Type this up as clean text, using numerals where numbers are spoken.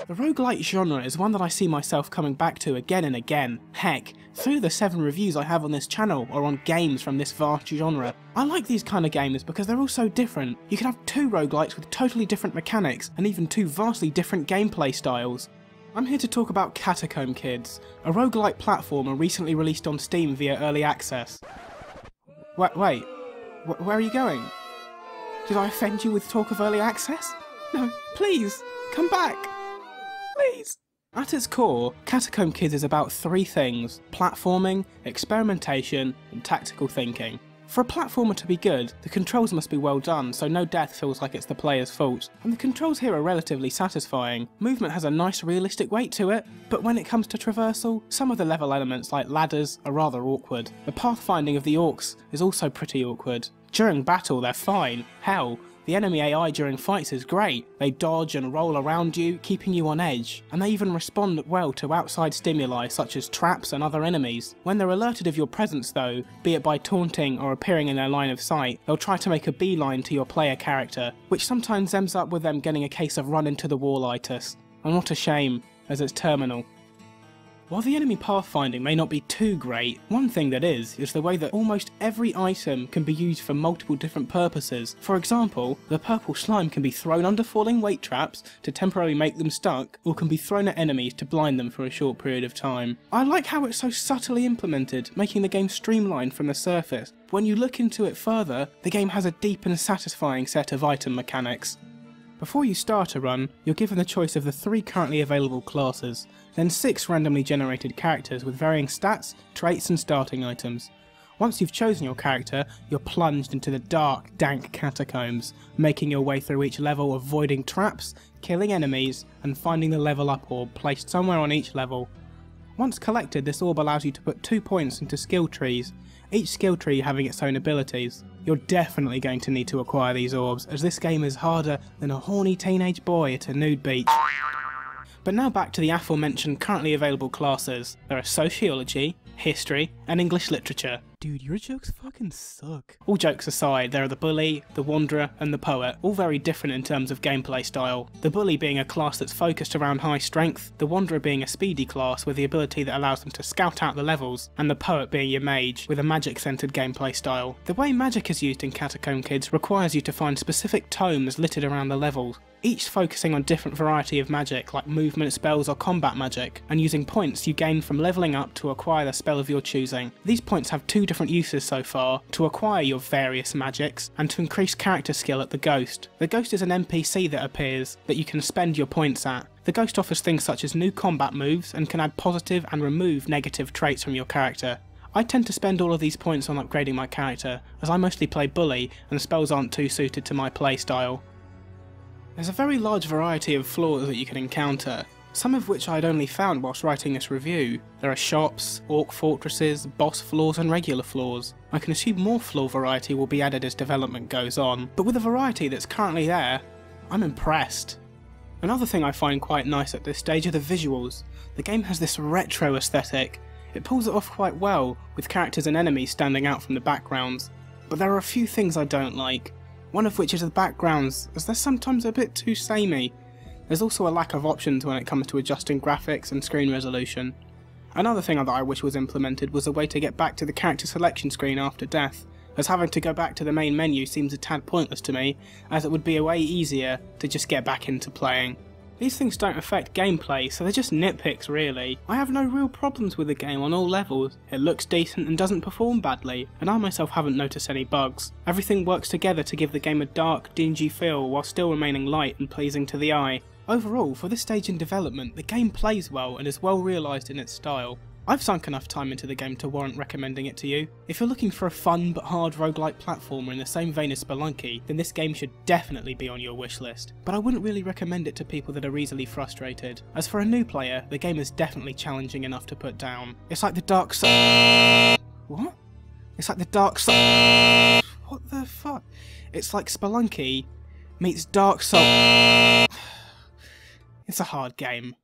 The roguelite genre is one that I see myself coming back to again and again. Heck, 3 of the 7 reviews I have on this channel are on games from this vast genre. I like these kind of games because they're all so different. You can have 2 roguelites with totally different mechanics and even 2 vastly different gameplay styles. I'm here to talk about Catacomb Kids, a roguelite platformer recently released on Steam via Early Access. Wait, where are you going? Did I offend you with talk of Early Access? No, please, come back! Please! At its core, Catacomb Kids is about 3 things: platforming, experimentation, and tactical thinking. For a platformer to be good, the controls must be well done so no death feels like it's the player's fault, and the controls here are relatively satisfying. Movement has a nice realistic weight to it, but when it comes to traversal, some of the level elements like ladders are rather awkward. The pathfinding of the orcs is also pretty awkward. During battle they're fine, hell, the enemy AI during fights is great. They dodge and roll around you, keeping you on edge, and they even respond well to outside stimuli such as traps and other enemies. When they're alerted of your presence though, be it by taunting or appearing in their line of sight, they'll try to make a beeline to your player character, which sometimes ends up with them getting a case of run into the wall-itis. And what a shame, as it's terminal. While the enemy pathfinding may not be too great, one thing that is the way that almost every item can be used for multiple different purposes. For example, the purple slime can be thrown under falling weight traps to temporarily make them stuck, or can be thrown at enemies to blind them for a short period of time. I like how it's so subtly implemented, making the game streamlined from the surface. When you look into it further, the game has a deep and satisfying set of item mechanics. Before you start a run, you're given the choice of the 3 currently available classes, then 6 randomly generated characters with varying stats, traits and starting items. Once you've chosen your character, you're plunged into the dark, dank catacombs, making your way through each level, avoiding traps, killing enemies, and finding the level up orb placed somewhere on each level. Once collected, this orb allows you to put 2 points into skill trees, each skill tree having its own abilities. You're definitely going to need to acquire these orbs, as this game is harder than a horny teenage boy at a nude beach. But now back to the aforementioned currently available classes. There are Sociology, History, and English Literature. Dude, your jokes fucking suck. All jokes aside, there are the Bully, the Wanderer, and the Poet, all very different in terms of gameplay style. The Bully being a class that's focused around high strength, the Wanderer being a speedy class with the ability that allows them to scout out the levels, and the Poet being your mage, with a magic-centered gameplay style. The way magic is used in Catacomb Kids requires you to find specific tomes littered around the levels, each focusing on different variety of magic like movement spells or combat magic, and using points you gain from levelling up to acquire the spell of your choosing. These points have 2 different uses so far: to acquire your various magics, and to increase character skill at the Ghost. The Ghost is an NPC that appears that you can spend your points at. The Ghost offers things such as new combat moves and can add positive and remove negative traits from your character. I tend to spend all of these points on upgrading my character, as I mostly play Bully and spells aren't too suited to my playstyle. There's a very large variety of floors that you can encounter, some of which I'd only found whilst writing this review. There are shops, orc fortresses, boss floors and regular floors. I can assume more floor variety will be added as development goes on, but with the variety that's currently there, I'm impressed. Another thing I find quite nice at this stage are the visuals. The game has this retro aesthetic. It pulls it off quite well, with characters and enemies standing out from the backgrounds, but there are a few things I don't like. One of which is the backgrounds, as they're sometimes a bit too samey. There's also a lack of options when it comes to adjusting graphics and screen resolution. Another thing that I wish was implemented was a way to get back to the character selection screen after death, as having to go back to the main menu seems a tad pointless to me, as it would be a way easier to just get back into playing. These things don't affect gameplay, so they're just nitpicks really. I have no real problems with the game on all levels. It looks decent and doesn't perform badly, and I myself haven't noticed any bugs. Everything works together to give the game a dark, dingy feel while still remaining light and pleasing to the eye. Overall, for this stage in development, the game plays well and is well realised in its style. I've sunk enough time into the game to warrant recommending it to you. If you're looking for a fun but hard roguelite platformer in the same vein as Spelunky, then this game should definitely be on your wishlist. But I wouldn't really recommend it to people that are easily frustrated. As for a new player, the game is definitely challenging enough to put down. It's like the Dark Souls... What? It's like the Dark Souls... What the fuck? It's like Spelunky meets Dark Souls... It's a hard game.